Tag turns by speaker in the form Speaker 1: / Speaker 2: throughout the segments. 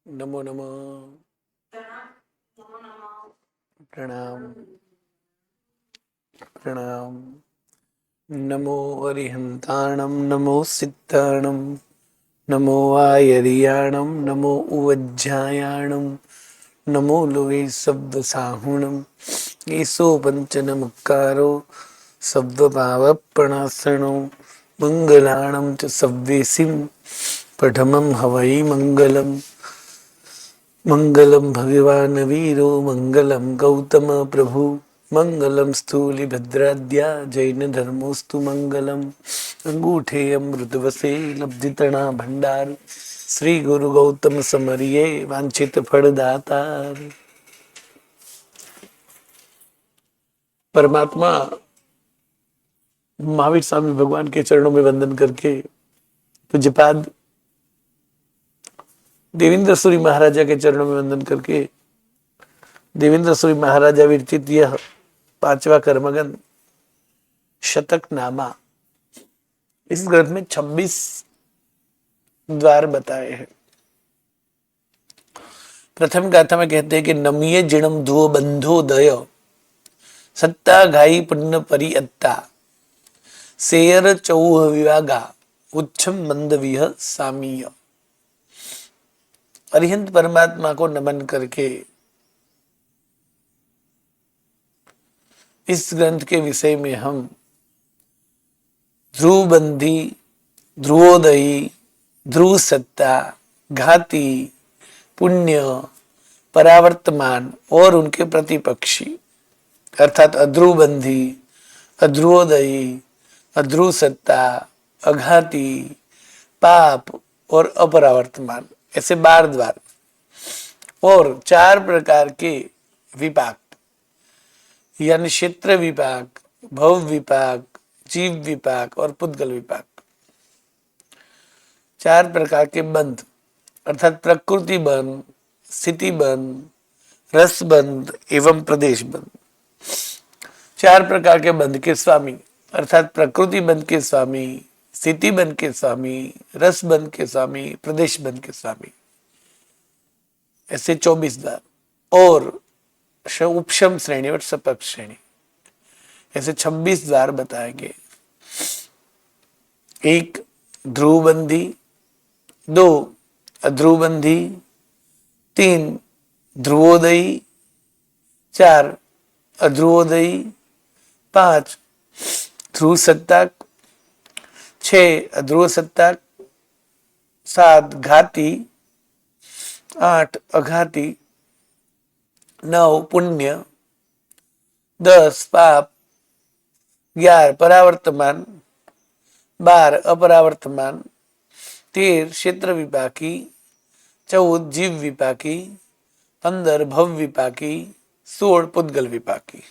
Speaker 1: नमो नमः। प्रणाम प्रणाम। नमो अरिहंताणं नमो सिद्धाणं नमो आयरियाणं नमो उवज्झायाणं नमो लोके सब्दसाहुणं ईसो पंचनमुक्कारो सब्दभावप्रणासनो मंगलाणं च सव्वेसिं पठमं हवै मंगलम्। मंगलम भगवान वीरो मंगलम गौतम प्रभु मंगलम स्थूलिभद्राद्या जैन धर्मोस्तु मंगलम। अंगूठे अमृतवसे लब्धितणा भंडार श्री गुरु गौतम समरिये वांछित फलदातार। परमात्मा महावीर स्वामी भगवान के चरणों में वंदन करके पूज्यपाद देवेंद्र सूरी महाराजा के चरणों में वंदन करके देवेंद्र सूरी महाराजा विरचित यह पांचवा कर्मगन शतक नामा, इस ग्रंथ में 26 द्वार बताए हैं। प्रथम गाथा में कहते हैं कि नमिये जिणम धुओ बंधोदय सत्ता घाई पुण्य परिअत्ता सेयर चौह विवागा उच्छम मंद विह सामीय। अरिहंत परमात्मा को नमन करके इस ग्रंथ के विषय में हम ध्रुवबंधी, ध्रुवोदयी, ध्रुव सत्ता, घाती, पुण्य, परावर्तमान और उनके प्रतिपक्षी अर्थात अध्रुवबंधी, अध्रुवोदयी, अध्रुव सत्ता, अघाती, पाप और अपरावर्तमान, ऐसे 12 द्वार और 4 प्रकार के विपाक यानी क्षेत्र विपाक, भव विपाक, जीव विपाक और पुद्गल विपाक। 4 प्रकार के बंध अर्थात प्रकृति बंध, स्थिति बंध, रस बंध एवं प्रदेश बंध। 4 प्रकार के बंध के स्वामी अर्थात प्रकृति बंध के स्वामी, स्थिति बंध के स्वामी, रस बंध के स्वामी, प्रदेश बंध के स्वामी, ऐसे 24 द्वार और उपशम श्रेणी और सपक श्रेणी, ऐसे 26 द्वार बताएंगे। 1 ध्रुवबंधी, 2 अध्रुवबंधी, 3 ध्रुवोदयी, 4 अध्रुवोदयी, 5 ध्रुव सत्ताक, 6 अध्रुव सत्ताक, 7 घाती, 8 अघाती, 9 पुण्य, 10 पाप, 11 परावर्तमान, 12 अपरावर्तमान, 13 क्षेत्र विपाकी, 14 जीव विपाकी, 15 भव विपाकी, 16 पुद्गल विपाकी,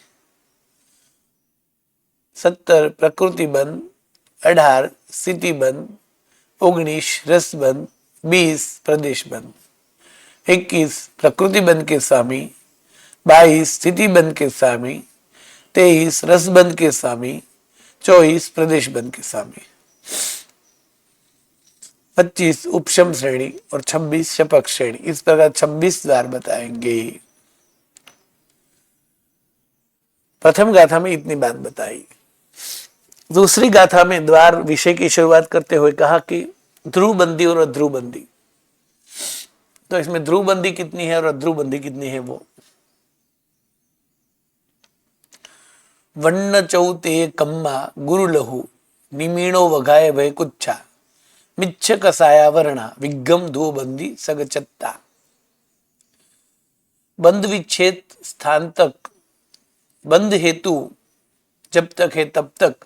Speaker 1: 17 प्रकृति बंध, 18 स्थिति बंध, 19 रस बंध, 20 प्रदेश बंध, 21 प्रकृति बंध के स्वामी, 22 स्थिति बंध के स्वामी, 23 रस बंध के स्वामी, 24 प्रदेश बंध के स्वामी, 25 उपशम श्रेणी और 26 शपक श्रेणी। इस प्रकार 26 द्वार बताएंगे। प्रथम गाथा में इतनी बात बताई। दूसरी गाथा में द्वार विषय की शुरुआत करते हुए कहा कि ध्रुवबंदी और अध्रुवबंदी, तो इसमें ध्रुवबंदी कितनी है और अध्रुवबंदी कितनी है वो वन्न चौते कम्मा गुरु लहु निमीणो वघाय भय कुच्छा मिच्छ कसाया वर्णा विगम ध्रुवबंदी सगचत्ता। बंध विच्छेद स्थान तक, बंध हेतु जब तक है तब तक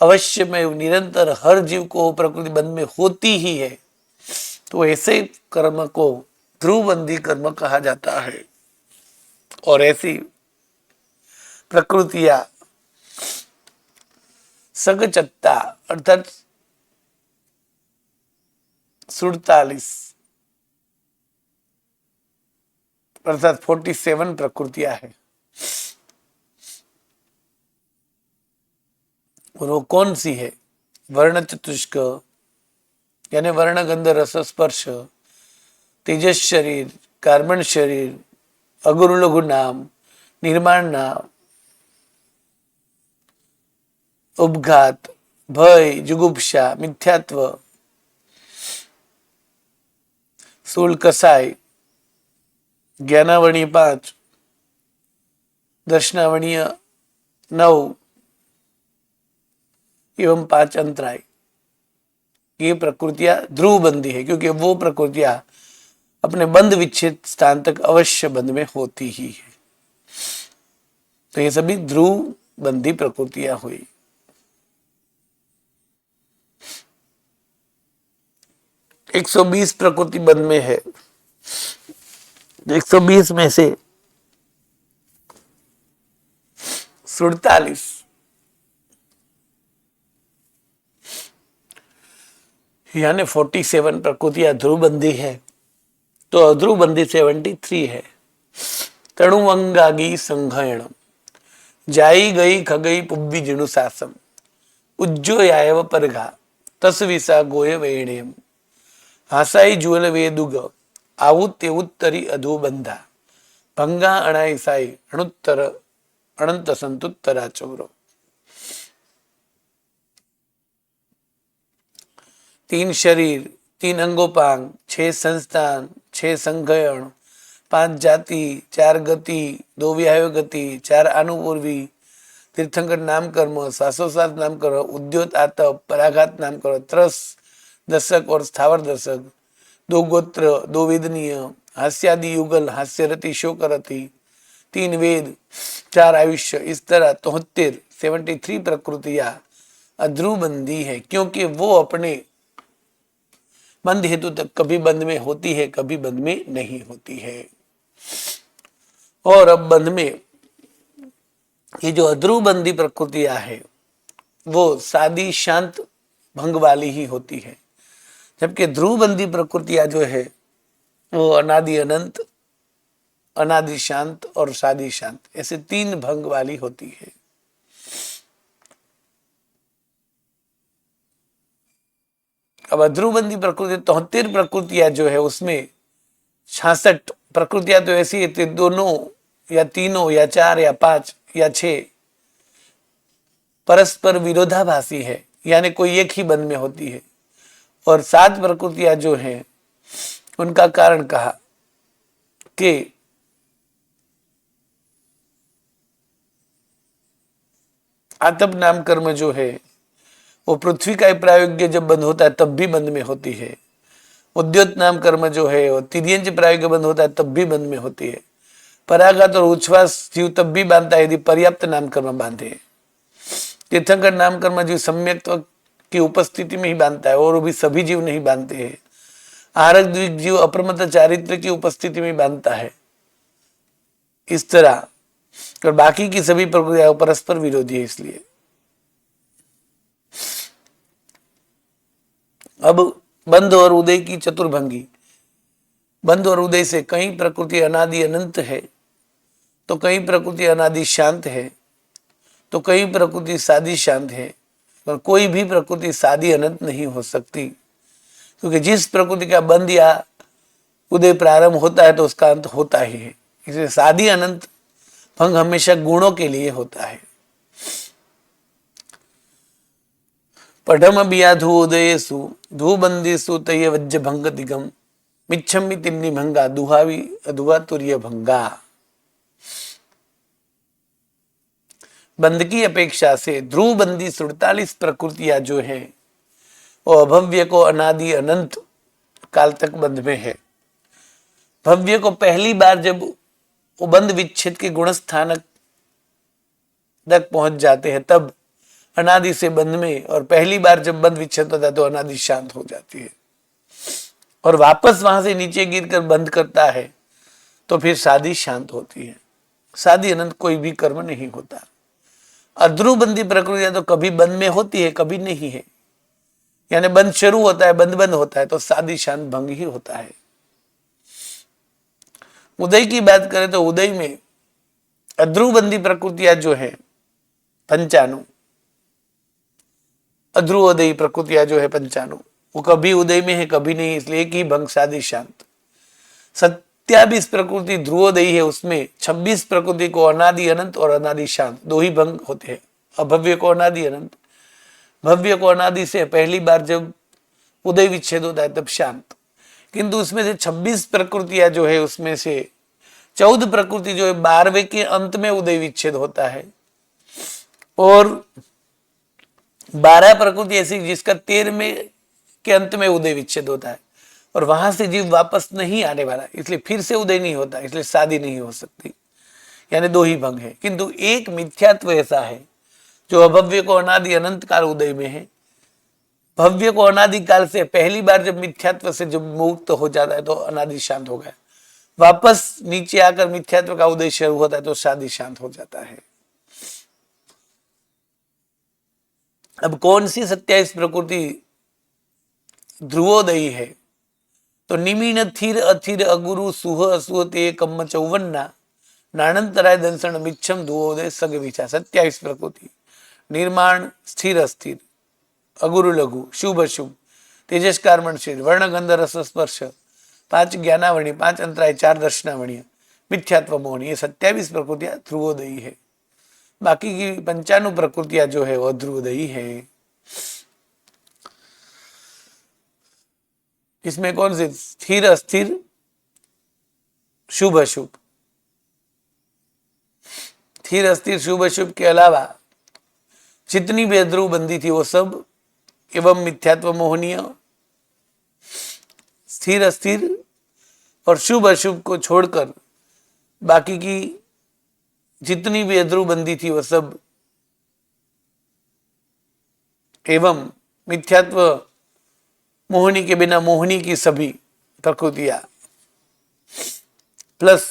Speaker 1: अवश्य में निरंतर हर जीव को प्रकृति बंध में होती ही है, तो ऐसे कर्म को ध्रुवबंदी कर्म कहा जाता है। और ऐसी प्रकृतियां सगचत्ता अर्थात 47 अर्थात 47 प्रकृतियां हैं। और वो कौन सी है? वर्ण चतुष्क यानी वर्ण गंध रस स्पर्श, तेजस शरीर, कार्बन शरीर, अगुरु लघु नाम, निर्माण नाम, उपघात, भय, जुगुप्सा, मिथ्यात्व, सूल कसाय, ज्ञानावरणीय 5, दर्शनावरणीय 9 एवं 5 अंतराय, ये प्रकृतियां ध्रुव बंदी है, क्योंकि वो प्रकृतियां अपने बंद विच्छेद स्थान तक अवश्य बंद में होती ही है। तो ये सभी ध्रुव बंदी प्रकृतियां हुई। एक 120 प्रकृति बंद में है। 120 में से 47 यानी 47 प्रकृतियां ध्रुवबंदी है, तो अध्रुवबंदी 73 है। तणुवंगागी संघयण, जाई गई खगई पुब्बी जिणु सासम, उज्जो यायव परघा, तसविसा गोय वेणेम, हासाई जुअल वेदुग, आउत तेउत्तरी अधोबंधा, भंगा अणाईसाई अणुत्तर अनंत संतुत्तरा चौरो। 3 शरीर, 3 अंगोपांग, 6 संस्थान, 6 संघयण, 5 जाति, 4 गति, 2 व्याय गति, 4 अनुपूर्वी, तीर्थंकर नाम कर्म, श्वासोश्वास नाम कर्म, उद्योत आतप, पराघात नाम कर्म, त्रस दशक और स्थावर दशक, 2 गोत्र, 2 वेदनीय, हास्यादि युगल, हास्यरति शोकरति, 3 वेद, 4 आयुष्य, इस तरह 73 प्रकृतियां अध्रुवबंदी है, क्योंकि वो अपने बंद हेतु तक कभी बंद में होती है, कभी बंद में नहीं होती है। और अब बंद में ये जो अध्रुवबंदी प्रकृतियां है वो सादी शांत भंग वाली ही होती है, जबकि ध्रुवबंदी प्रकृतियां जो है वो अनादि अनंत, अनादि शांत और सादी शांत, ऐसे 3 भंग वाली होती है। अब अध्रुवबंदी प्रकृति 73 प्रकृतियां जो है उसमें 66 प्रकृतियां तो ऐसी है, दोनों या तीनों या 4 या 5 या 6 परस्पर विरोधाभासी है, यानी कोई एक ही बंद में होती है। और 7 प्रकृतियां जो हैं उनका कारण कहा कि आतप नाम कर्म जो है वो पृथ्वी का प्रायोग्य जब बंद होता है तब भी बंद में होती है। उद्योत नाम कर्म जो है वो तिर्यंज प्रायोग्य बंद होता है तब भी बंद में होती है। पराघात और उच्छ्वास जीव तब भी बांधता है यदि पर्याप्त नाम कर्म बांधे। तीर्थंकर नाम कर्म जीव सम्यक की उपस्थिति में ही बांधता है, और वो भी सभी जीव नहीं बांधते हैं। आरक द्विग जीव अप्रमत्त चारित्र की उपस्थिति में बांधता है। इस तरह और बाकी की सभी प्रक्रियाएं परस्पर विरोधी है। इसलिए अब बंध और उदय की चतुर्भंगी, बंध और उदय से कई प्रकृति अनादि अनंत है, तो कई प्रकृति अनादि शांत है, तो कई प्रकृति सादी शांत है, और कोई भी प्रकृति सादी अनंत नहीं हो सकती, क्योंकि जिस प्रकृति का बंध या उदय प्रारंभ होता है तो उसका अंत होता ही है। इसलिए सादी अनंत भंग हमेशा गुणों के लिए होता है। पढ़म बियाधु उदयेसु धूबंदीसु तय वज्ज भंग दिगम मिच्छम्मि तिन्नी भंगा दुहावी अधुआ तुर्य भंगा। बंद की अपेक्षा से ध्रुवबंदी 47 प्रकृतियां जो है वो अभव्य को अनादि अनंत काल तक बंध में है। भव्य को पहली बार जब वो बंद विच्छेद के गुण स्थानक तक पहुंच जाते हैं तब अनादि से बंद में, और पहली बार जब बंद विच्छेद होता है तो अनादि शांत हो जाती है, और वापस वहां से नीचे गिरकर बंद करता है तो फिर सादी शांत होती है। सादी अनंत कोई भी कर्म नहीं होता। अध्रुवबंदी प्रकृतियां तो कभी बंद में होती है, कभी नहीं है, यानी बंद शुरू होता है, बंद बंद होता है, तो सादी शांत भंग ही होता है। उदय की बात करें तो उदय में अध्रुवबंदी प्रकृतियां जो है पंचाणु, अध्रुवोदयी प्रकृतियां जो है पंचाणु, वो कभी उदय में है कभी नहीं, इसलिए एक ही भंग सादी शांत। 27 प्रकृति ध्रुवोदयी है, उसमें 26 प्रकृति को अनादि अनंत और अनादि शांत दो ही भंग होते हैं। अभव्य को अनादि अनंत, भव्य को अनादि से पहली बार जब उदय विच्छेद होता है तब शांत। किंतु उसमें से 26 प्रकृतियां जो है उसमें से 14 प्रकृति जो है 12वें के अंत में उदय विच्छेद होता है, और 12 प्रकृति ऐसी जिसका 13वें के अंत में उदय विच्छेद होता है, और वहां से जीव वापस नहीं आने वाला, इसलिए फिर से उदय नहीं होता, इसलिए शादी नहीं हो सकती, यानी दो ही भंग है। किंतु एक मिथ्यात्व ऐसा है जो अभव्य को अनादि अनंत काल उदय में है। भव्य को अनादि काल से पहली बार जब मिथ्यात्व से जब मुक्त हो जाता है तो अनादि शांत हो गया, वापस नीचे आकर मिथ्यात्व का उदय शुरू होता है तो शादी शांत हो जाता है। अब कौन सी 27 प्रकृति ध्रुवोदयी है? तो निमीन थिर अथिर अगुरु सुह असुह ते कम्म चौवन्ना नानंतराय दंसन मिच्छम ध्रुवोदय सग विचा। 27 प्रकृति निर्माण, स्थिर अस्थिर, अगुरु लघु, शुभ अशुभ, तेजस कार्मण शील, वर्ण गंध रस स्पर्श, 5 ज्ञानावणी, 5 अंतराय, 4 दर्शनावणी, मिथ्यात्व मोहन, ये 27 प्रकृतियां ध्रुवोदयी है। बाकी की 95 प्रकृतियां जो है वो ध्रुवोदयी है। इसमें कौन से? स्थिर अस्थिर, शुभ अशुभ। स्थिर अस्थिर शुभ अशुभ के अलावा जितनी भी अध्रुव बंदी थी वो सब एवं मिथ्यात्व मोहनीय, स्थिर अस्थिर और शुभ अशुभ को छोड़कर बाकी की जितनी भी अध्रुव बंदी थी वो सब एवं मिथ्यात्व मोहनी के बिना मोहनी की सभी प्रकृतियां प्लस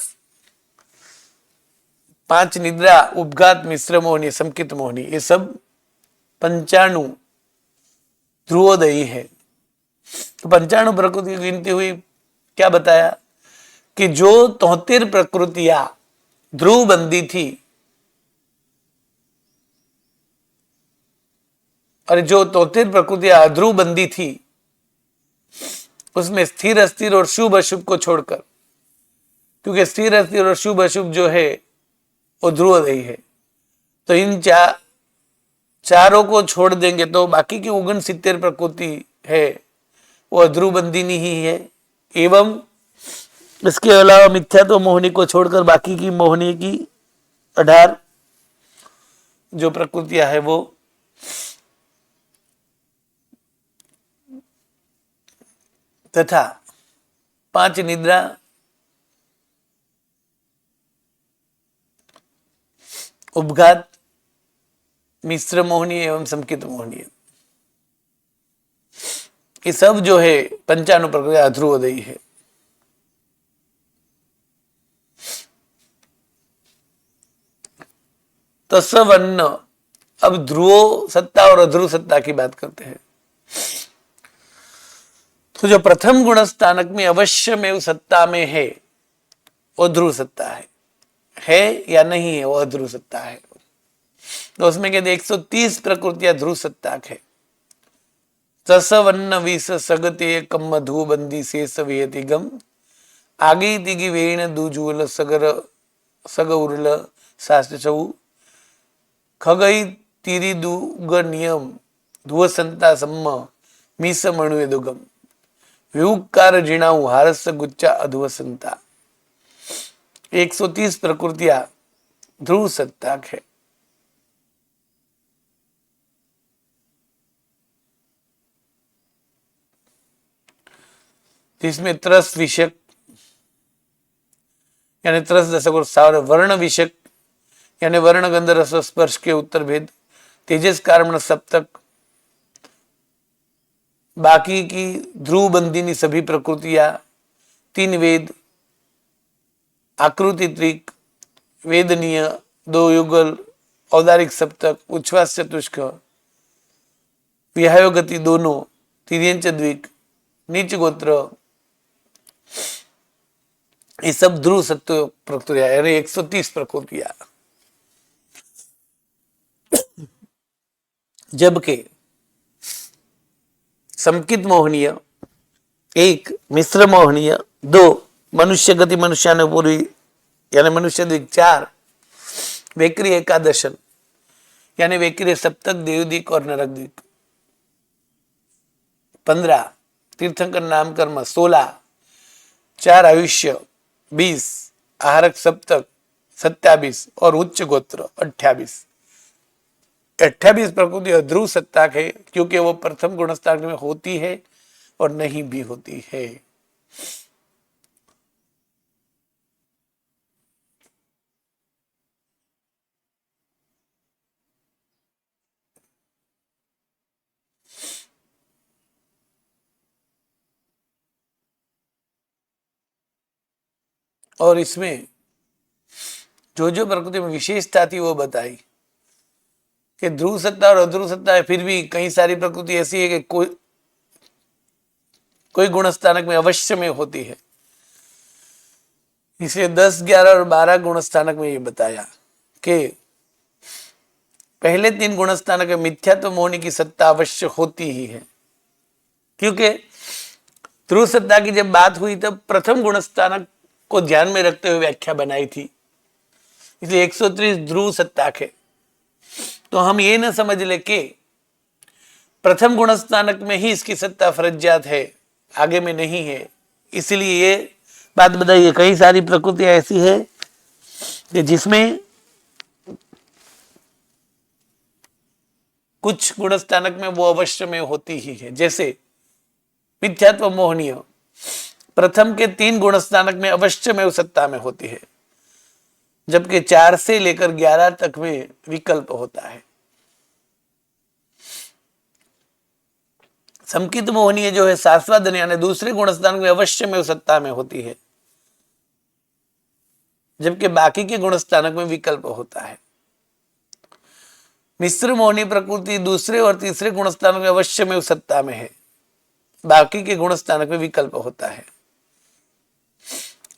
Speaker 1: 5 निद्रा, उपघात, मिश्र मोहनी, संकित मोहनी, ये सब 95 ध्रुवोदयी है। तो 95 प्रकृति की गिनती हुई, क्या बताया कि जो 73 प्रकृतियां ध्रुव बंदी थी और जो 73 प्रकृतियां अध्रुव बंदी थी उसमें स्थिर अस्थिर और शुभ अशुभ को छोड़कर, क्योंकि स्थिर अस्थिर और शुभ अशुभ जो है वो ध्रुवोदयी है, तो इन चारों को छोड़ देंगे तो बाकी की 69 प्रकृति है वो अध्रुव बंदिनी ही है। एवं इसके अलावा मिथ्यात्व मोहनी को छोड़कर बाकी की मोहनी की 18 जो प्रकृतियां है वो तथा 5 निद्रा, उपघात, मिश्र मोहनी एवं संकित मोहनी, ये सब जो है 95 प्रकृति अध्रुवोदयी है। तस्वन्न, अब ध्रुव सत्ता और अध्रुव सत्ता की बात करते हैं। तो जो प्रथम गुण स्थानक में अवश्य में सत्ता में है वो ध्रुव सत्ता है या नहीं है, वो अध्रुव सत्ता है। तो उसमें कहते 130 प्रकृतियां ध्रुव सत्ताक है। तस्वन्न विष सगते कम धू बंदी शेष वेयति गम आगे तिगी वेण दुजूल सगर सग उर्ल शास्त्र चऊ खगई तीरी दुग नियम धुव संता सम्म मीस मणुए दुगम विहुकार जिणाऊ हारस गुच्चा अधुव संता। 130 प्रकृतियां ध्रुव सत्ताक है। जिसमें त्रस विषक यानी त्रस दशक और सावर वर्ण विषक यानी वर्ण गंध रस स्पर्श के उत्तर भेद, तेजस कारण सप्तक, बाकी की ध्रुव बंदिनी सभी प्रकृतियां, 3 वेद, आकृति त्रिक, वेदनीय, 2 युगल, औदारिक सप्तक, उच्छ्वास चतुष्क, विहायोगति दोनों, तिर्यंच द्विक, नीच गोत्र, ये सब ध्रुव सत्व प्रकृतियां यानी 130 प्रकृतियां। जबकि संकित मोहनीय 1, मिश्र मोहनीय 2, मनुष्य गति मनुष्याने पूरी यानी मनुष्य द्विक 4, वैक्री एकादशन यानी वैक्री सप्तक, देवदिक और नरक द्वीप 15, तीर्थंकर नाम कर्म 16, 4 आयुष्य 20, आहारक सप्तक 27 और उच्च गोत्र 28। 28 प्रकृति अध्रुव सत्ता है क्योंकि वो प्रथम गुणस्थान में होती है और नहीं भी होती है। और इसमें जो जो प्रकृति में विशेषता थी वो बताई कि ध्रुव सत्ता और अध्रुव सत्ता है, फिर भी कई सारी प्रकृति ऐसी है कि कोई गुण स्थानक में अवश्य में होती है। इसलिए 10, 11 और 12 गुण स्थानक में ये बताया कि पहले 3 गुण स्थानक में मिथ्यात्व मोहनी की सत्ता अवश्य होती ही है, क्योंकि ध्रुव सत्ता की जब बात हुई तब प्रथम गुण स्थानक को ध्यान में रखते हुए व्याख्या बनाई थी। इसलिए 130 ध्रुव सत्ता के, तो हम ये न समझ ले कि प्रथम गुण स्थानक में ही इसकी सत्ता फरजियात है, आगे में नहीं है। इसलिए ये बात बताइए, कई सारी प्रकृतियां ऐसी है कि जिसमें कुछ गुण स्थानक में वो अवश्य में होती ही है। जैसे मिथ्यात्व मोहनीय प्रथम के 3 गुण स्थानक में अवश्य में सत्ता में होती है, जबकि 4 से लेकर 11 तक में विकल्प होता है। संकित मोहनीय जो है शास्त्रादन यानी दूसरे गुण स्थानक में अवश्य में सत्ता में होती है, जबकि बाकी के गुण स्थानक में विकल्प होता है। मिश्र मोहनी प्रकृति दूसरे और तीसरे गुण स्थानक में अवश्य में सत्ता में है, बाकी के गुण स्थानक में विकल्प होता है।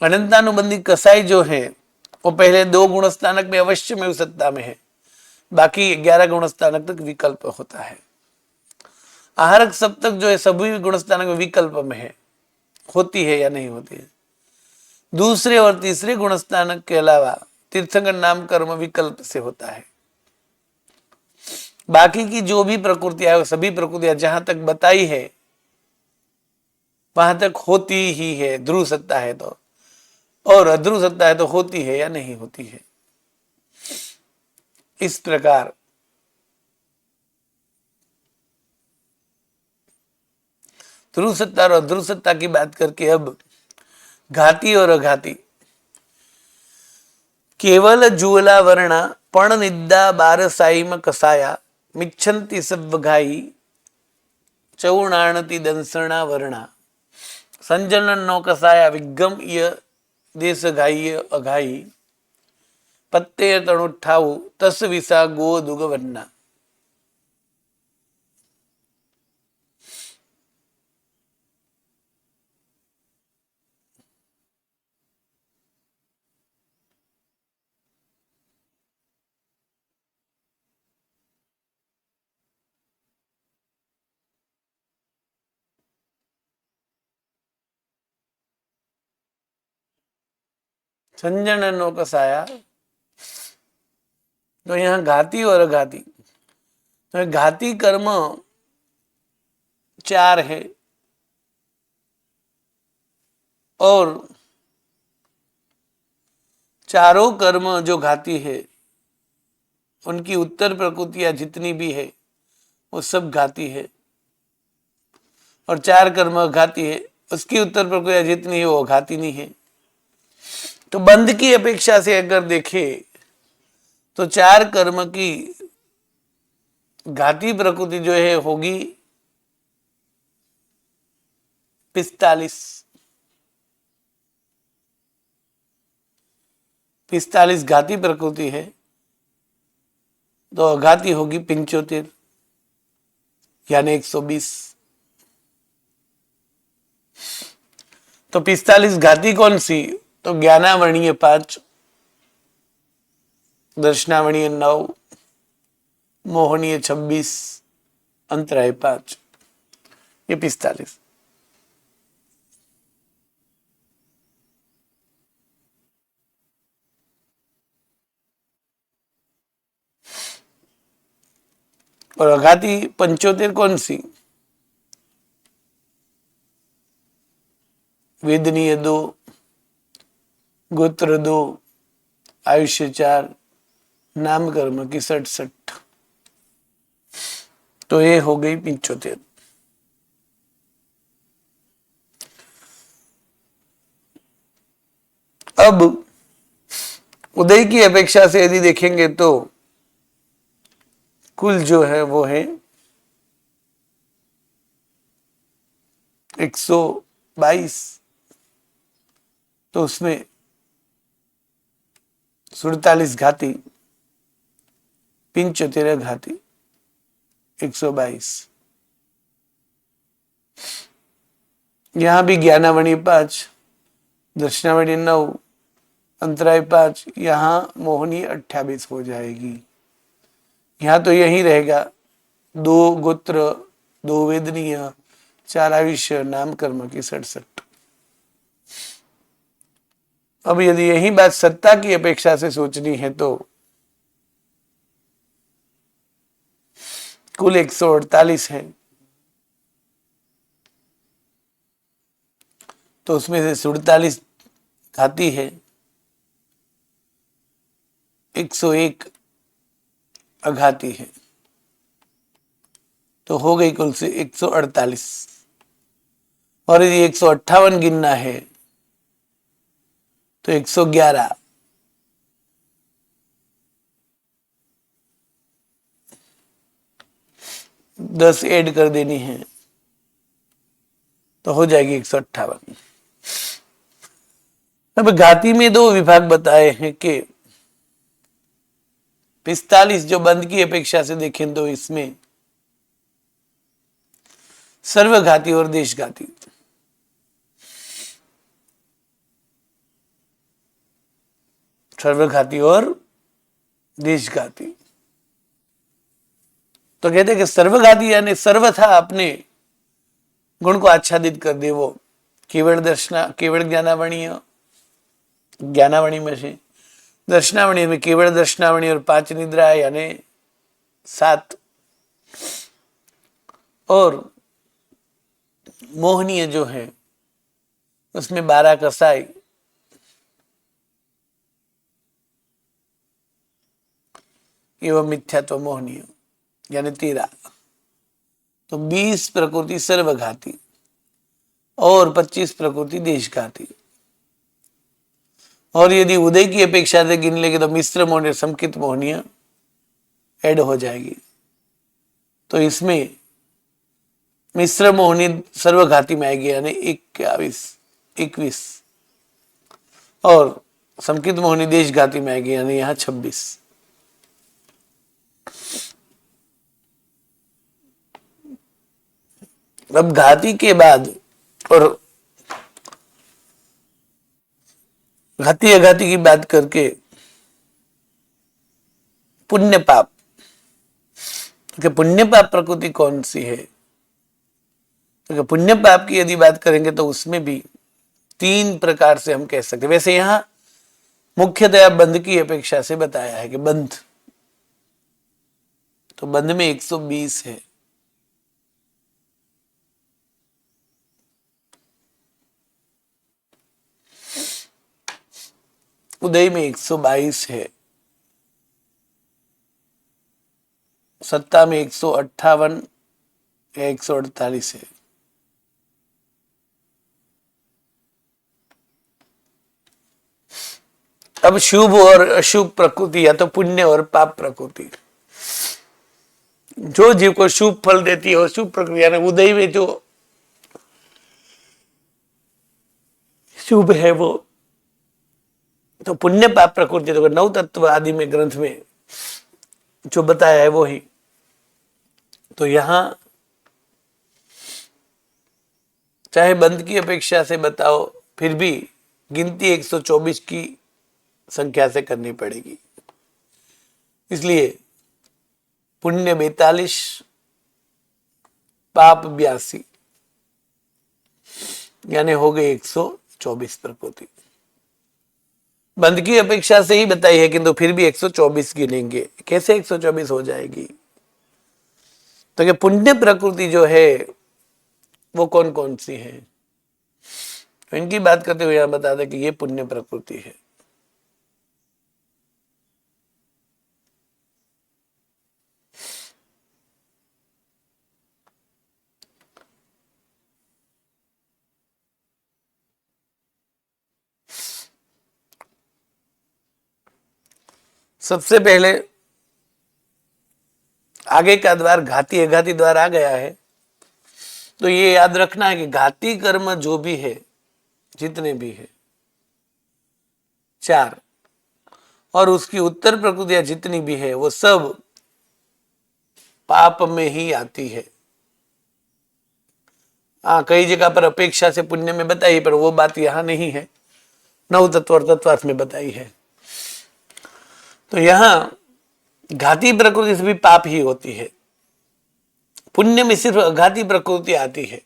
Speaker 1: अनंतानुबंधी कसाई जो है वो पहले 2 गुण स्थानक में अवश्य में सत्ता में है, बाकी 11 गुण स्थानक तक विकल्प होता है। आहारक सप्तक जो है सभी गुण स्थानक में विकल्प में है, होती है या नहीं होती है। दूसरे और तीसरे गुण स्थानक के अलावा तीर्थंकर नाम कर्म विकल्प से होता है। बाकी की जो भी प्रकृतियां है सभी प्रकृतियां जहां तक बताई है वहां तक होती ही है, ध्रुव सत्ता है तो, और अध्रुव सत्ता है तो होती है या नहीं होती है। इस प्रकार ध्रुव सत्ता और अध्रुव सत्ता की बात करके अब घाती और अघाती। केवल जुवला वर्णा पण निद्दा बार साईम कसाया मिच्छन्ति सब घाई चौणाणति दंसणा वर्णा संजन नो कसाया विगम य देश घाई अघाई पत्ते तणुठाऊ तस विसा गो दुग वर्णा। संजन नो कसाया, तो यहाँ घाती और अघाती, तो घाती कर्म 4 है और चारों कर्म जो घाती है उनकी उत्तर प्रकृतियां जितनी भी है वो सब घाती है, और 4 कर्म घाती है, उसकी उत्तर प्रक्रिया जितनी है वो घाती नहीं है। तो बंध की अपेक्षा से अगर देखे तो 4 कर्म की घाती प्रकृति जो है होगी 45 घाती प्रकृति है, तो अघाती होगी 75 यानी 120। तो 45 घाती कौन सी? तो ज्ञानावरणीय 5, दर्शनावरणीय 9, मोहनीय 26, अंतराय 5, ये 45। और अघाती 75 कौन सी? वेदनीय 2, गोत्र 2, आयुष्य 4, नाम कर्म की 67। तो ये हो गई 75। अब उदय की अपेक्षा से यदि देखेंगे तो कुल जो है वो है 122। तो उसमें 47 घाती, 75 घाती, 122। यहां भी ज्ञानावणी 5, दर्शनावणी 9, अंतराय 5, यहां मोहनी 28 हो जाएगी। यहां तो यही रहेगा 2 गोत्र, 2 वेदनीय, 4 आयुष्य, नाम कर्म की 67। अब यदि यही बात सत्ता की अपेक्षा से सोचनी है तो कुल 148 है, तो उसमें से 47 घाती है, 101 अघाती है, तो हो गई कुल से 148। और यदि 158 गिनना है तो 111, 10 ऐड कर देनी है तो हो जाएगी 158। अब घाती में 2 विभाग बताए हैं कि 45 जो बंद की अपेक्षा से देखें तो इसमें सर्वघाती और देशघाती। सर्वघाती और देशघाती। तो कहते हैं कि सर्वघाती यानी सर्वथा अपने गुण को आच्छादित कर दे वो केवल ज्ञानावणीय, ज्ञानावणी में से दर्शनावणी में केवल दर्शनावणी और 5 निद्रा यानी 7, और मोहनीय जो है उसमें 12 कसाई एवं मिथ्यात्व मोहनीय यानी 13। तो 20 प्रकृति सर्वघाती और 25 प्रकृति देशघाती। और यदि उदय की अपेक्षा से गिन लेंगे तो मिश्र मोहनीय, संकित मोहनीय ऐड हो जाएगी। तो इसमें मिश्र मोहनी सर्वघाती में आएगी यानी 21, और संकित मोहनी देशघाती में आएगी यानी यहां 26। अब घाती के बाद और घाती अघाती की बात करके पुण्य पाप, कि पुण्य पाप प्रकृति कौन सी है? तो पुण्य पाप की यदि बात करेंगे तो उसमें भी 3 प्रकार से हम कह सकते। वैसे यहां मुख्यतया बंध की अपेक्षा से बताया है कि बंध, तो बंध में 120 है, उदय में 122 है, सत्ता में 158 या 148 है। अब शुभ और अशुभ प्रकृति या तो पुण्य और पाप प्रकृति, जो जीव को शुभ फल देती है और शुभ प्रकृति यानी उदय में जो शुभ है वो तो पुण्य पाप प्रकृति, तो 9 तत्व आदि में ग्रंथ में जो बताया है वो ही। तो यहां चाहे बंद की अपेक्षा से बताओ फिर भी गिनती 124 की संख्या से करनी पड़ेगी। इसलिए पुण्य 42, पाप 82 यानी हो गए 124 प्रकृति। बंद की अपेक्षा से ही बताई है किंतु फिर भी 124 गिनेंगे। कैसे 124 हो जाएगी? तो ये पुण्य प्रकृति जो है वो कौन कौन सी है, तो इनकी बात करते हुए यहां बता दें कि ये पुण्य प्रकृति है। सबसे पहले आगे का द्वार घाती अघाती द्वार आ गया है, तो ये याद रखना है कि घाती कर्म जो भी है, जितने भी है 4, और उसकी उत्तर प्रकृतियां जितनी भी है वो सब पाप में ही आती है। हाँ, कई जगह पर अपेक्षा से पुण्य में बताई, पर वो बात यहां नहीं है, नव तत्व और तत्वार्थ में बताई है। तो यहां घाती प्रकृति से भी पाप ही होती है, पुण्य में सिर्फ अघाती प्रकृति आती है।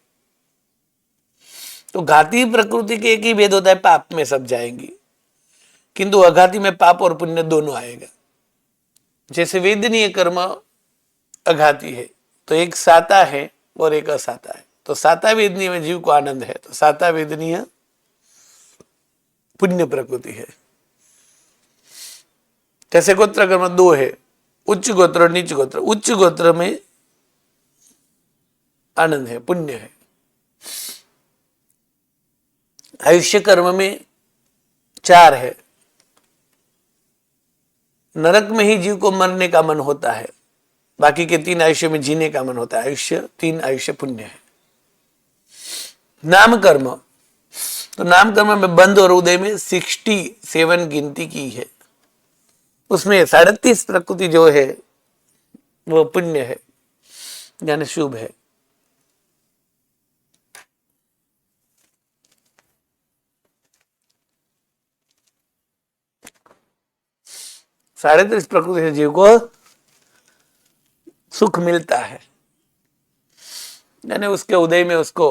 Speaker 1: तो घाती प्रकृति के एक ही भेद होता है, पाप में सब जाएंगी, किंतु अघाती में पाप और पुण्य दोनों आएगा। जैसे वेदनीय कर्म अघाती है, तो एक साता है और एक असाता है, तो साता वेदनीय में जीव को आनंद है, तो साता वेदनीय पुण्य प्रकृति है। जैसे गोत्र कर्म 2 है, उच्च गोत्र और नीच गोत्र। उच्च गोत्र में आनंद है, पुण्य है। आयुष्य कर्म में 4 है, नरक में ही जीव को मरने का मन होता है, बाकी के 3 आयुष्य में जीने का मन होता है। आयुष्य 3 आयुष्य पुण्य है। नाम कर्म, तो नाम कर्म में बंध और उदय में 67 गिनती की है, उसमें 37 प्रकृति जो है वो पुण्य है, यानी शुभ है। साढ़े 30 प्रकृति से जीव को सुख मिलता है, यानी उसके उदय में उसको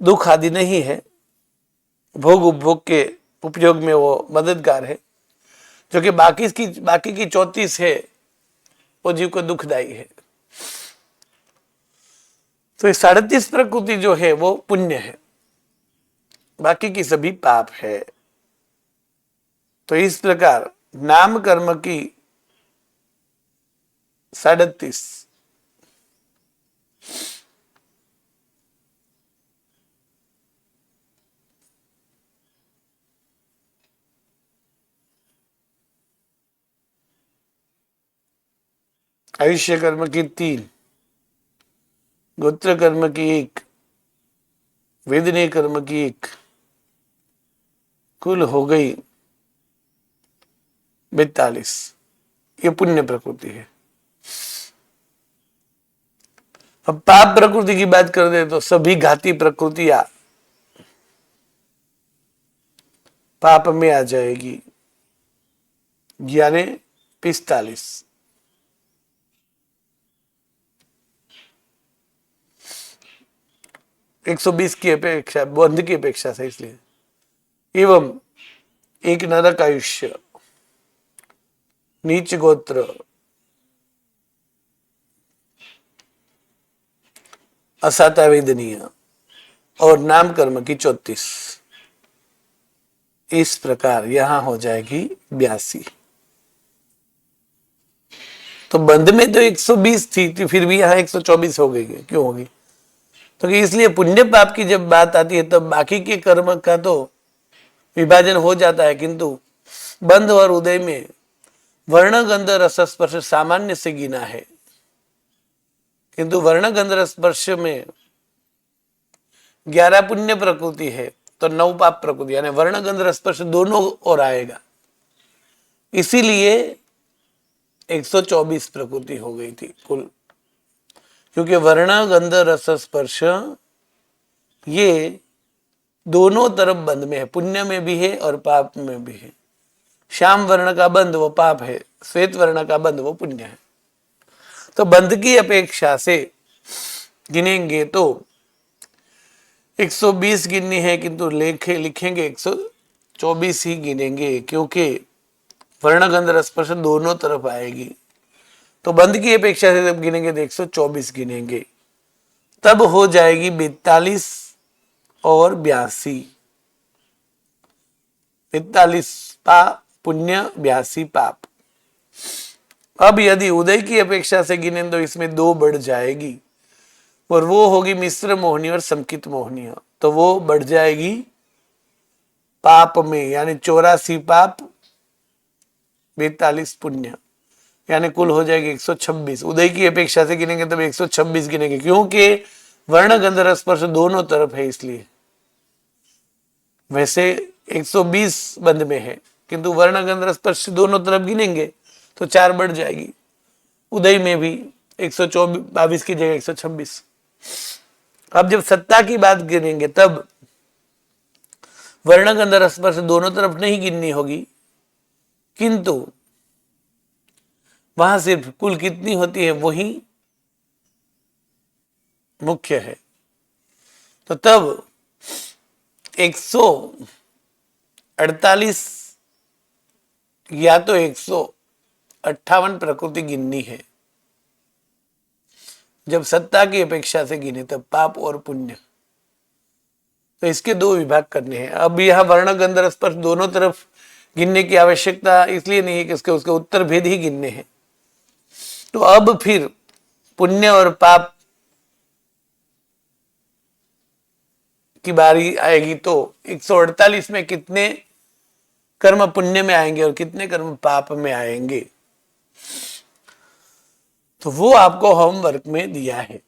Speaker 1: दुख आदि नहीं है, भोग उपभोग के उपयोग में वो मददगार है। जो कि बाकी की 34 है वो जीव को दुखदायी है। तो ये 37 प्रकृति जो है वो पुण्य है, बाकी की सभी पाप है। तो इस प्रकार नाम कर्म की 37, आयुष्य कर्म की 3, गोत्र कर्म की 1, वेदनीय कर्म की 1, कुल हो गई 42। ये पुण्य प्रकृति है। अब पाप प्रकृति की बात कर दे तो सभी घाती प्रकृतियां पाप में आ जाएगी, यानी 45। 120 की अपेक्षा, बंध की अपेक्षा से, इसलिए एवं एक नरक आयुष्य, नीच गोत्र, असाता वेदनीय और नाम कर्म की 34। इस प्रकार यहां हो जाएगी 82। तो बंध में तो 120 थी, तो फिर भी यहां 124 हो गई। क्यों होगी? तो इसलिए पुण्य पाप की जब बात आती है तब बाकी के कर्म का तो विभाजन हो जाता है, किंतु बंध और उदय में वर्ण गंध रस स्पर्श सामान्य से गिना है, किंतु वर्ण गंध रस स्पर्श में 11 पुण्य प्रकृति है तो 9 पाप प्रकृति, यानी वर्ण गंध रस स्पर्श दोनों ओर आएगा, इसीलिए 124 प्रकृति हो गई थी कुल। क्योंकि वर्ण गंध रस स्पर्श ये दोनों तरफ बंध में है, पुण्य में भी है और पाप में भी है। श्याम वर्ण का बंध वो पाप है, श्वेत वर्ण का बंध वो पुण्य है। तो बंध की अपेक्षा से गिनेंगे तो 120 गिननी है, किंतु लिखेंगे 124 ही गिनेंगे, क्योंकि वर्ण गंध रस स्पर्श दोनों तरफ आएगी। तो बंद की अपेक्षा से जब गिनेंगे तो 124 गिनेंगे, तब हो जाएगी 42 और 82। 42 पुण्य, 82 पाप। अब यदि उदय की अपेक्षा से गिने तो इसमें 2 बढ़ जाएगी, और वो होगी मिश्र मोहनी और संकित मोहनी, तो वो बढ़ जाएगी पाप में, यानी 84 पाप, 42 पुण्य, यानी कुल हो जाएगी 126। उदय की अपेक्षा से गिनेंगे तब 126 गिनेंगे, क्योंकि वर्ण गंध रस स्पर्श दोनों तरफ है इसलिए। वैसे 120 बंद में है, किंतु वर्ण गंध रस स्पर्श दोनों तरफ गिनेंगे तो 4 बढ़ जाएगी। उदय में भी 122 की जगह 126। अब जब सत्ता की बात गिनेंगे तब वर्ण गंध रस स्पर्श दोनों तरफ नहीं गिननी होगी, किंतु वहां सिर्फ कुल कितनी होती है वही मुख्य है। तो तब 148 या तो 158 प्रकृति गिननी है। जब सत्ता की अपेक्षा से गिने तब पाप और पुण्य, तो इसके 2 विभाग करने हैं। अब यह वर्ण गंध रस स्पर्श दोनों तरफ गिनने की आवश्यकता इसलिए नहीं है कि उसके उत्तर भेद ही गिनने हैं। तो अब फिर पुण्य और पाप की बारी आएगी, तो 148 में कितने कर्म पुण्य में आएंगे और कितने कर्म पाप में आएंगे, तो वो आपको होमवर्क में दिया है।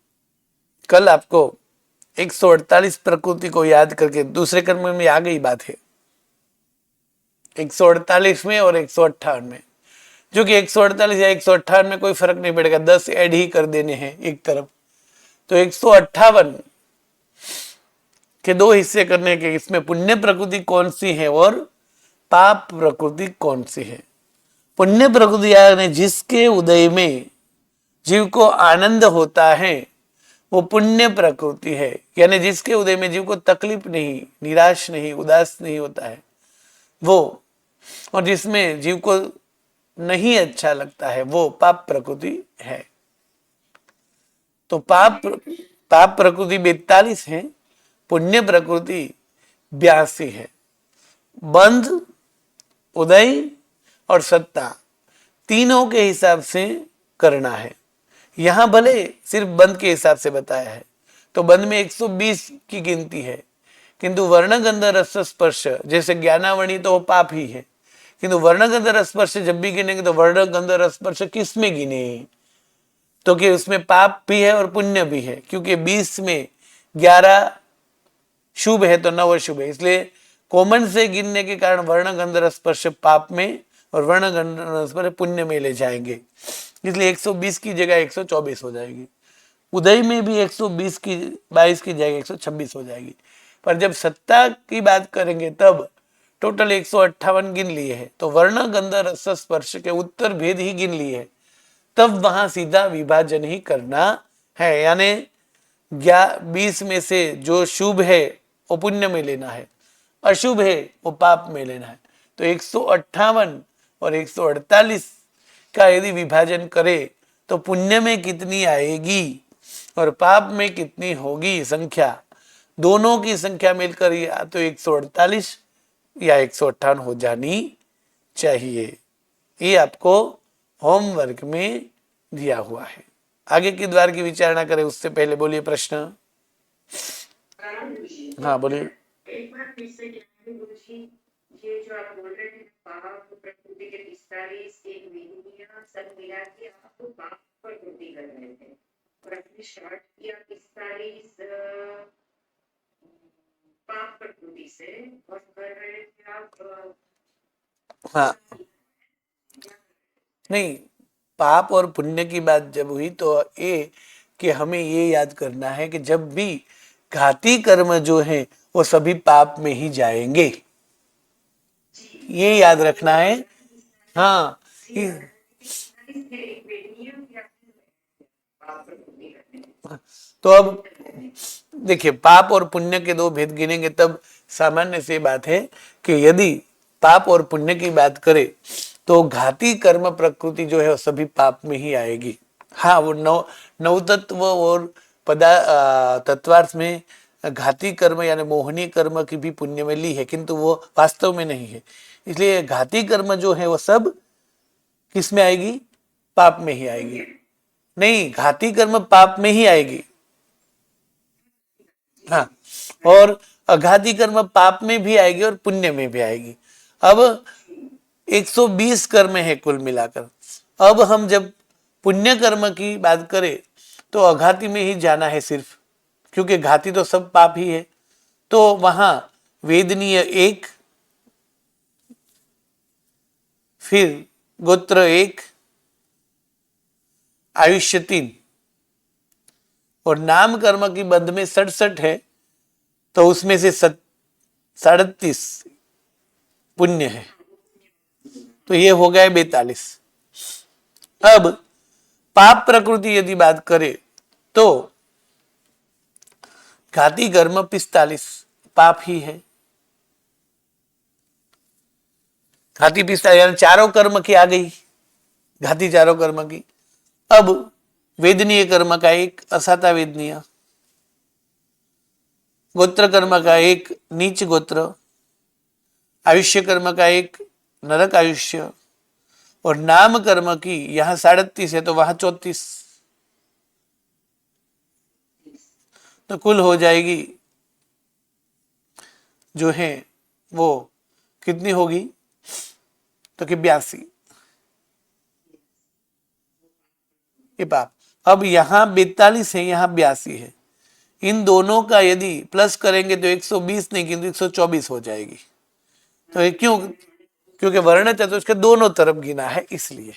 Speaker 1: कल आपको 148 प्रकृति को याद करके दूसरे कर्म में आ गई बात है, 148 में और 158 में, जो कि 148 या 158 में कोई फर्क नहीं पड़ेगा, 10 ऐड ही कर देने हैं एक तरफ। तो 158 के 2 हिस्से करने के, इसमें पुण्य प्रकृति कौन सी है और पाप प्रकृति कौन सी है। पुण्य प्रकृति यानी जिसके उदय में जीव को आनंद होता है वो पुण्य प्रकृति है, यानी जिसके उदय में जीव को तकलीफ नहीं, निराश नहीं, उदास नहीं होता है वो, और जिसमें जीव को नहीं अच्छा लगता है वो पाप प्रकृति है। तो पाप प्रकृति 42 है, पुण्य प्रकृति 82 है। बंध, उदय और सत्ता तीनों के हिसाब से करना है। यहां भले सिर्फ बंध के हिसाब से बताया है, तो बंध में 120 की गिनती है, किंतु वर्ण गंध रस स्पर्श जैसे ज्ञानावणी तो वो पाप ही है, किंतु वर्ण गंध रस स्पर्श जब भी गिनेंगे तो वर्ण गंध रस स्पर्श किस में गिने, तो कि उसमें पाप भी है और पुण्य भी है, क्योंकि 20 में 11 शुभ है तो 9 शुभ है, इसलिए कॉमन से गिनने के कारण वर्ण गंध रस स्पर्श पाप में और वर्ण गंध रस स्पर्श पुण्य में ले जाएंगे, इसलिए 120 की जगह 124 हो जाएगी। उदय में भी 120 की 22 की जगह 126 हो जाएगी। पर जब सत्ता की बात करेंगे तब टोटल 158 गिन लिए है, तो वर्ण गंध रस स्पर्श के उत्तर भेद ही गिन लिए है, तब वहां सीधा विभाजन ही करना है, यानी 20 में से जो शुभ है वो पुण्य में लेना है, अशुभ है वो पाप में लेना है। तो 158 और 148 का यदि विभाजन करे तो पुण्य में कितनी आएगी और पाप में कितनी होगी संख्या, दोनों की संख्या मिलकर या तो 148 या 158 हो जानी चाहिए। ये आपको होमवर्क में दिया हुआ है। आगे के द्वार की विचारणा करें उससे पहले बोलिए प्रश्न। हाँ बोलिए।
Speaker 2: एक बार फिर से गुरुजी, ये जो आप बोल रहे हैं पाप प्रकृति के 45 एक विधियां सब मिला के आपको पाप प्रकृति कर रहे थे, और आपने स्टार्ट किया 45 पाप प्रकृति से और कर रहे थे आप
Speaker 1: हाँ नहीं, पाप और पुण्य की बात जब हुई तो ये कि हमें ये याद करना है कि जब भी घाती कर्म जो है वो सभी पाप में ही जाएंगे, ये याद रखना है। हाँ तो अब देखिए, पाप और पुण्य के 2 भेद गिनेंगे तब सामान्य सी बात है कि यदि पाप और पुण्य की बात करें तो घाती कर्म प्रकृति जो है वो सभी पाप में ही आएगी। हाँ, वो नव तत्व और तत्वार्थ में घाती कर्म यानी मोहनी कर्म की भी पुण्य में ली है, किंतु वो वास्तव में नहीं है। इसलिए घाती कर्म जो है वो सब किस में आएगी? पाप में ही आएगी। नहीं, घाती कर्म पाप में ही आएगी। हाँ, और अघाती कर्म पाप में भी आएगी और पुण्य में भी आएगी। अब 120 कर्म है कुल मिलाकर। अब हम जब पुण्य कर्म की बात करें तो अघाती में ही जाना है सिर्फ, क्योंकि घाती तो सब पाप ही है। तो वहां वेदनीय 1, फिर गोत्र 1, आयुष्य 3 और नाम कर्म की बंध में 67 है, तो उसमें से 37 पुण्य है, तो ये हो गया 42। अब पाप प्रकृति यदि बात करें तो घाती कर्म 45 पाप ही है। घाती 45 यानी चारों कर्म की आ गई, घाती चारों कर्म की। अब वेदनीय कर्म का 1 असाता वेदनीय, गोत्र कर्म का 1 नीच गोत्र, आयुष्य कर्म का 1 नरक आयुष्य, और नाम कर्म की यहां 37 है तो वहां 34, तो कुल हो जाएगी जो है वो कितनी होगी? तो कि 82 ये पाप। अब यहां 42 है, यहां 82 है। इन दोनों का यदि प्लस करेंगे तो 120 नहीं किंतु 124 हो जाएगी। तो ये क्यों? क्योंकि वर्ण चतुष्क दोनों तरफ गिना है, इसलिए।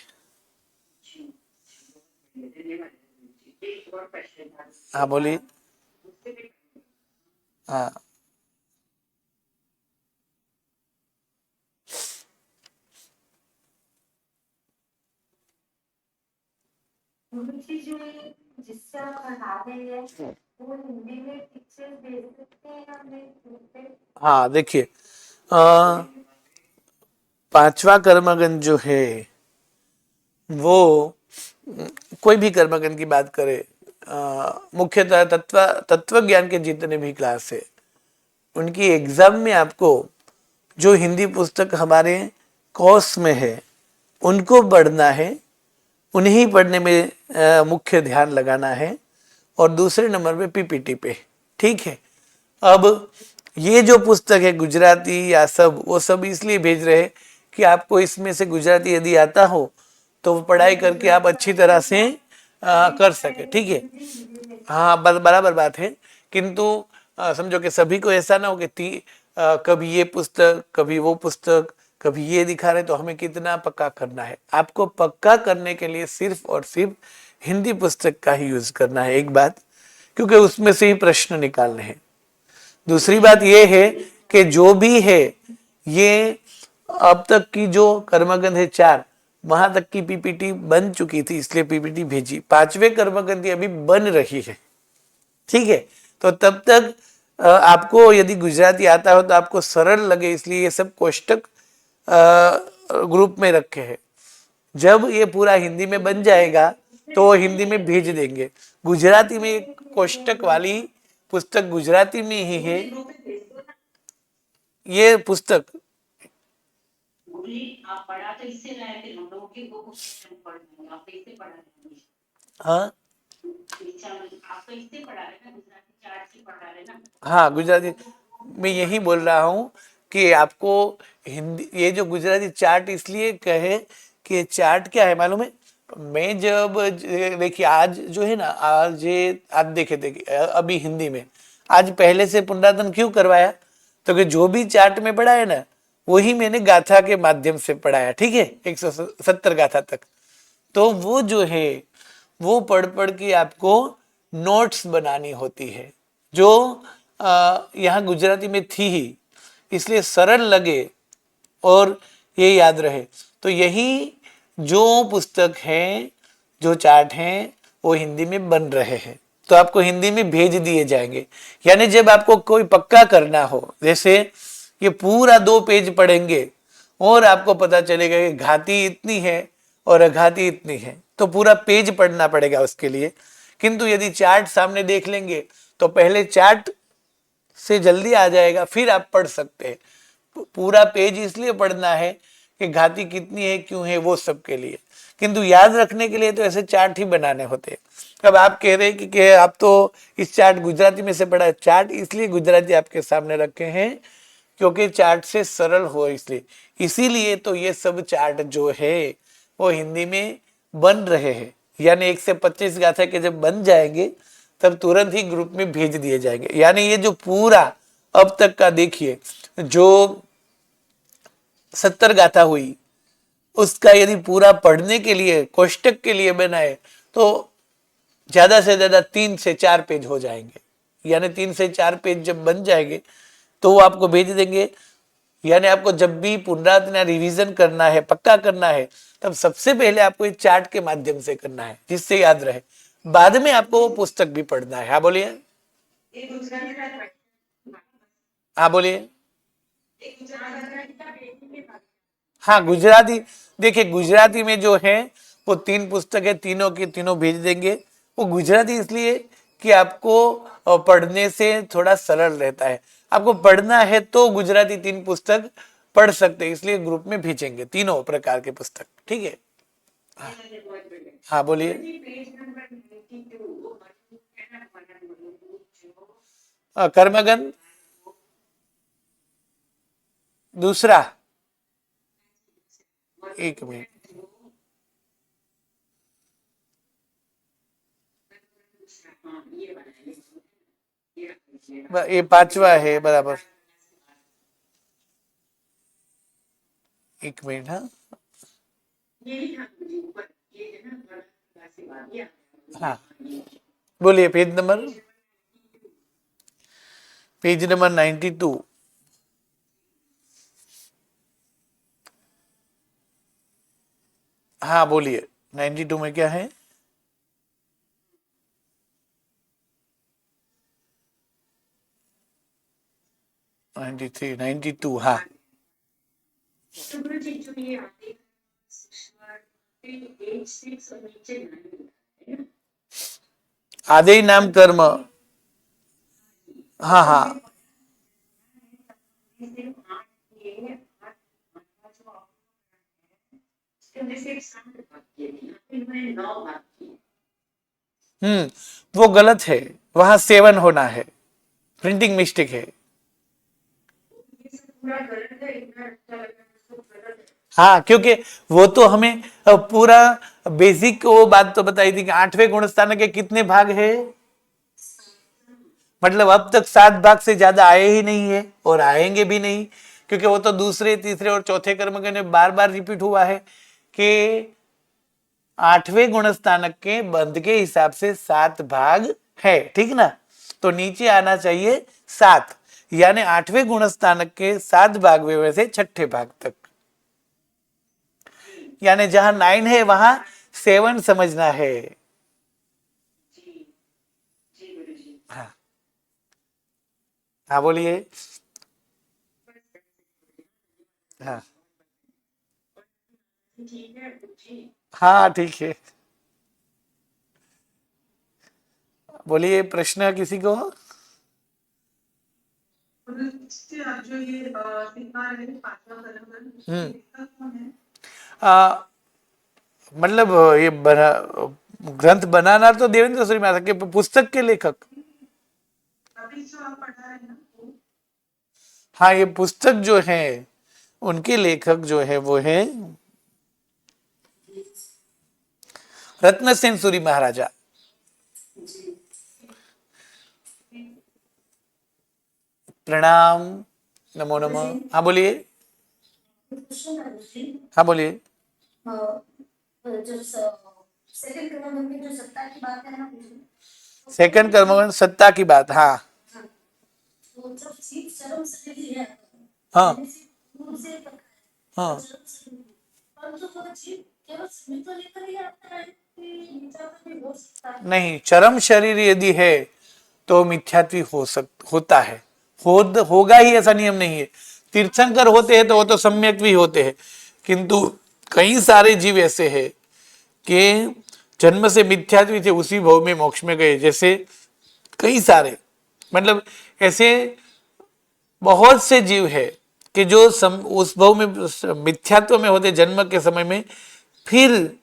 Speaker 2: एक और क्वेश्चन था।
Speaker 1: हाँ बोलिए। हाँ,
Speaker 3: मुझे जो जिससे आप पढ़ा रहे हैं वो हिंदी में पिक्चर भेज सकते हैं या मैं?
Speaker 1: हाँ देखिए, पांचवा कर्मगन जो है वो कोई भी कर्मगन की बात करे, मुख्यतः तत्व ज्ञान के जितने भी क्लास है उनकी एग्जाम में आपको जो हिंदी पुस्तक हमारे कोर्स में है उनको पढ़ना है, उन्हीं पढ़ने में मुख्य ध्यान लगाना है, और दूसरे नंबर पे पीपीटी पे। ठीक है। अब ये जो पुस्तक है गुजराती या सब, वो सब इसलिए भेज रहे हैं कि आपको इसमें से गुजराती यदि आता हो तो वो पढ़ाई करके आप अच्छी तरह से कर सके। ठीक है, हाँ बराबर बात है। किंतु समझो कि सभी को ऐसा ना हो कि कभी ये पुस्तक कभी वो पुस्तक कभी ये दिखा रहे, तो हमें कितना पक्का करना है? आपको पक्का करने के लिए सिर्फ और सिर्फ हिंदी पुस्तक का ही यूज करना है, एक बात, क्योंकि उसमें से ही प्रश्न निकालने हैं। दूसरी बात ये है कि जो भी है ये अब तक की जो कर्मगंध है 4, वहां तक की पीपीटी बन चुकी थी, इसलिए पीपीटी भेजी। 5वें कर्मगंध अभी बन रही है। ठीक है, तो तब तक आपको यदि गुजराती आता हो तो आपको सरल लगे, इसलिए ये सब कोष्टक ग्रुप में रखे हैं। जब ये पूरा हिंदी में बन जाएगा तो हिंदी में भेज देंगे। गुजराती में एक कोष्टक वाली पुस्तक गुजराती में ही है ये पुस्तक।
Speaker 2: आप पढ़ा तो इससे लाए थे, हम लोगों की बुक पढ़ लेंगे, आप इससे पढ़ा लेंगे।
Speaker 1: हाँ
Speaker 2: आप तो इससे पढ़ा रहे ना, गुजराती चार्ट से पढ़ा रहे ना।
Speaker 1: हाँ, गुजराती मैं यही बोल रहा हूँ कि आपको हिंदी ये जो गुजराती चार्ट इसलिए कहे कि चार्ट क्या है मालूम है? मैं जब देखिए आज जो है ना, आज देखिए अभी हिंदी में आज पहले से पुनरावृत्ति क्यों करवाया? तो कि जो भी चार्ट में पढ़ा है ना वही मैंने गाथा के माध्यम से पढ़ाया। ठीक है, 170 गाथा तक। तो वो जो है वो पढ़ पढ़ के आपको नोट्स बनानी होती है, जो यहाँ गुजराती में थी ही, इसलिए सरल लगे और ये याद रहे। तो यही जो पुस्तक है, जो चार्ट हैं, वो हिंदी में बन रहे हैं, तो आपको हिंदी में भेज दिए जाएंगे। यानी जब आपको कोई पक्का करना हो, जैसे ये पूरा 2 पेज पढ़ेंगे और आपको पता चलेगा कि घाती इतनी है और अघाती इतनी है, तो पूरा पेज पढ़ना पड़ेगा उसके लिए। किंतु यदि चार्ट सामने देख लेंगे तो पहले चार्ट से जल्दी आ जाएगा, फिर आप पढ़ सकते हैं। पूरा पेज इसलिए पढ़ना है कि घाती कितनी है, क्यों है, वो सब के लिए। किंतु याद रखने के लिए तो ऐसे चार्ट ही बनाने होते हैं। अब आप कह रहे हैं कि आप तो इस चार्ट गुजराती में से पढ़ा है। चार्ट इसलिए गुजराती आपके सामने रखे हैं क्योंकि चार्ट से सरल हो, इसलिए इसीलिए तो ये सब चार्ट जो है वो हिंदी में बन रहे हैं। यानी 1 से 25 गाथा के जब बन जाएंगे तब तुरंत ही ग्रुप में भेज दिए जाएंगे। यानी ये जो पूरा अब तक का देखिए, जो 70 गाथा हुई, उसका यदि पूरा पढ़ने के लिए कोष्टक के लिए बनाए तो ज्यादा से ज्यादा 3 से 4 पेज हो जाएंगे। यानी 3 से 4 पेज जब बन जाएंगे तो वो आपको भेज देंगे। यानी आपको जब भी पुनरावृत्ति या रिवीजन करना है, पक्का करना है, तब सबसे पहले आपको इस चार्ट के माध्यम से करना है, जिससे याद रहे। बाद में आपको वो पुस्तक भी पढ़ना है। हाँ बोलिए। हाँ बोलिए। हाँ गुजराती, देखिए गुजराती में जो है वो 3 पुस्तक है, तीनों की तीनों भेज देंगे। वो गुजराती इसलिए कि आपको पढ़ने से थोड़ा सरल रहता है। आपको पढ़ना है तो गुजराती 3 पुस्तक पढ़ सकते हैं, इसलिए ग्रुप में भेजेंगे तीनों प्रकार के पुस्तक। ठीक है। हाँ बोलिए। कर्मगन दूसरा, एक मिनट, ये 5वां है बराबर। एक मिनट। हाँ हाँ बोलिए। Page number 92। हाँ बोलिए। 92 में क्या है? 93, 92। हाँ आदि नाम कर्म। हाँ हाँ वो गलत है, वहां 7 होना है, प्रिंटिंग मिस्टेक है। हाँ क्योंकि वो तो हमें पूरा बेसिक वो बात तो बताई थी कि 8वें गुणस्थान के कितने भाग है। मतलब अब तक 7 भाग से ज्यादा आए ही नहीं है और आएंगे भी नहीं, क्योंकि वो तो दूसरे, तीसरे और चौथे कर्म में बार बार रिपीट हुआ है कि 8वें गुणस्थानक के बंध के हिसाब से 7 भाग है। ठीक ना? तो नीचे आना चाहिए 7, यानी 8वें गुणस्थानक के 7 भाग वे से 6ठे भाग तक। यानी जहां 9 है वहां 7 समझना है। हाँ हाँ बोलिए। हाँ हाँ ठीक है। बोलिए प्रश्न किसी को। मतलब ये ग्रंथ बनाना तो देवेंद्र सूरी महाराज के, पुस्तक के लेखक। अभी जो आप पढ़ा रहे हैं ना, हाँ ये पुस्तक जो है उनके लेखक जो है वो है रत्नसेन सूरी महाराजा। प्रणाम। नमो नमः। हाँ बोलिए। हाँ बोलिए। सेकंड कर्मगण सत्ता की बात। हाँ हाँ हाँ नहीं, चरम शरीर यदि है तो मिथ्यात्वी होता है। होगा ही ऐसा नियम नहीं है। तीर्थंकर होते हैं तो वो तो सम्यक भी होते हैं, किंतु कई सारे जीव ऐसे हैं कि जन्म से मिथ्यात्वी थे, उसी भव में मोक्ष में गए। जैसे कई सारे, मतलब ऐसे बहुत से जीव है कि जो उस भव में मिथ्यात्व में होते जन्म के समय में, फिर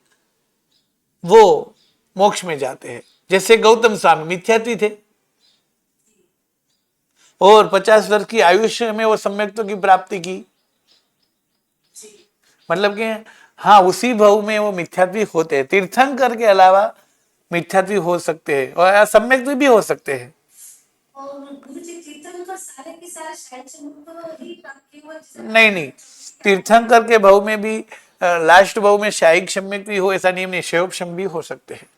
Speaker 1: वो मोक्ष में जाते हैं। जैसे गौतम स्वामी मिथ्यात्वी थे और 50 वर्ष की आयुष्य में वो सम्यक्त्व की प्राप्ति की। मतलब कि हाँ, उसी भव में वो मिथ्यात्वी होते हैं। तीर्थंकर के अलावा मिथ्यात्वी हो सकते हैं और सम्यक्त्वी भी हो सकते हैं।
Speaker 3: और गुरुजी तीर्थंकर सारे के सारे शायद से उनको ही प्राप्त हुआ।
Speaker 1: नहीं नहीं, तीर्थंकर के भव में भी लास्ट भव में शायिक सम्यक्त्वी हो ऐसा नियम नहीं, शैवक्षम भी हो सकते हैं।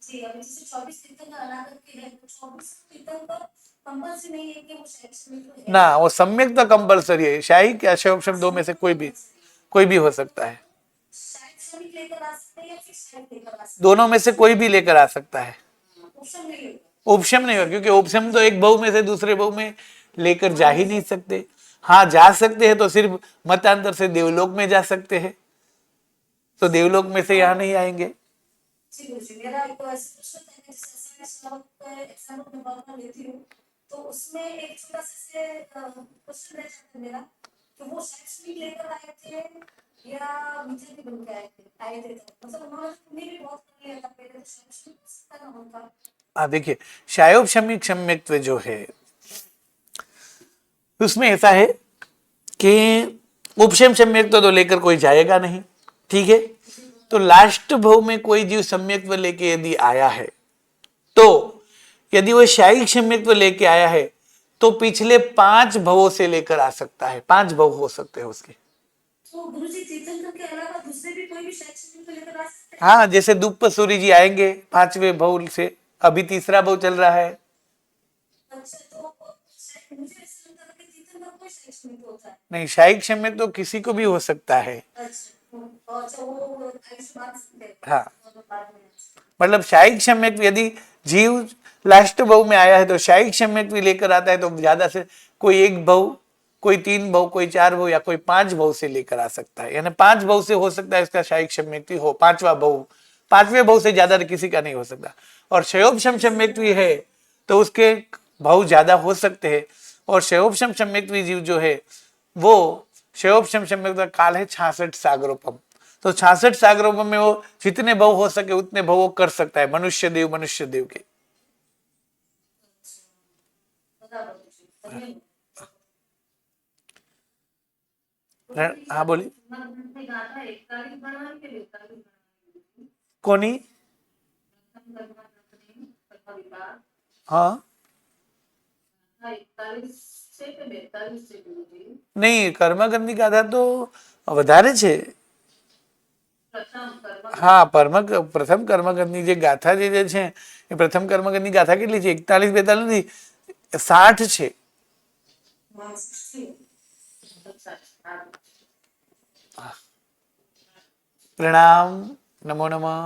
Speaker 3: जी, अभी जैसे 24 तीर्थंकर अनागत के हैं, तो 24 तीर्थंकर कंपल्सरी नहीं है कि वो शायद से है
Speaker 1: ना, वो सम्यक तो कंपल्सरी है। शायिक या शैवक्षम दो में से कोई भी हो सकता है।
Speaker 3: शायद से भी लेकर आ सकते हैं या फिर शायद लेकर आ सकते
Speaker 1: दोनों में से कोई भी लेकर आ सकता है।
Speaker 3: हैं, ऑप्शन नहीं होगा।
Speaker 1: उपशम नहीं होगा, क्योंकि उपशम तो एक भव में से दूसरे भव में लेकर जा ही नहीं सकते। हाँ, जा सकते हैं तो सिर्फ मतांतर से देवलोक में जा सकते हैं, तो देवलोक में से यहाँ नहीं आएंगे।
Speaker 3: जी गुरुजी, मेरा एक ऐसा प्रश्न था कि जैसे एसआईएम का एग्जाम में मैं लेती हूँ, तो उसमें एक छोटा सा क्वेश्चन रह जाता है मेरा कि वो शायद भी लेकर आए थे या मुझे भी बन के आए थे। मतलब उन्होंने पुण्य भी बहुत कर लिया था पहले, तो शायद हो सकता ना उनका।
Speaker 1: हाँ देखिए, शायोपशमिक सम्यक्त्व जो है उसमें ऐसा है कि उपशम सम्यक्त्व तो लेकर कोई जाएगा नहीं, ठीक है। तो लास्ट भव में कोई जीव सम्यक्त्व लेके यदि आया है, तो यदि वो शायिक सम्यक्त्व लेके आया है तो पिछले 5 भवों से लेकर आ सकता है। 5 भव हो सकते हैं उसके।
Speaker 3: तो गुरुजी तीर्थंकर के अलावा दूसरे भी कोई भी शायद को लेकर आ सकते हैं?
Speaker 1: हाँ, जैसे दुप्प सूरी जी आएंगे 5वें भव से, अभी तीसरा भव चल रहा है।
Speaker 3: अच्छा, तो शायद मुझे ऐसा लगता है कि तीर्थंकर कोई शायद में होता है।
Speaker 1: नहीं, शायिक सम्यक्त्व तो किसी को भी हो सकता है।
Speaker 3: अच्छा, वो आयुष बात सकते हैं।
Speaker 1: हाँ,
Speaker 3: बाद में
Speaker 1: मतलब शायिक सम्यक्त्व यदि जीव लास्ट भव में आया है तो शायिक सम्यक्त्व लेकर आता है, तो ज्यादा से कोई 1 भव, कोई 3 भव, कोई 4 भव या कोई 5 भव से लेकर आ सकता है। यानी 5 भव से हो सकता है इसका शायिक सम्यक्त्व हो। 5वां भव, 5वें भव से ज्यादा किसी का नहीं हो सकता। और शयोपशम सम्यक्त्व है तो उसके भव ज्यादा हो सकते हैं। और शयोपशम सम्यक्त्व जीव जो है वो शयोपशम सम्यक्त्व काल है 66 सागरोपम। तो 66 सागरोपम में वो जितने भव हो सके उतने भव वो कर सकता है, मनुष्य देव के। हाँ बोली कोनी। हाँ नहीं, कर्मगंधी गाथा तो વધારે છે। હા, પ્રથમ કર્મગંધની જે ગાથા જે છે એ પ્રથમ કર્મગંધની ગાથા કેટલી છે? 41 42 નથી, 60 છે। प्रणाम, नमो नमः।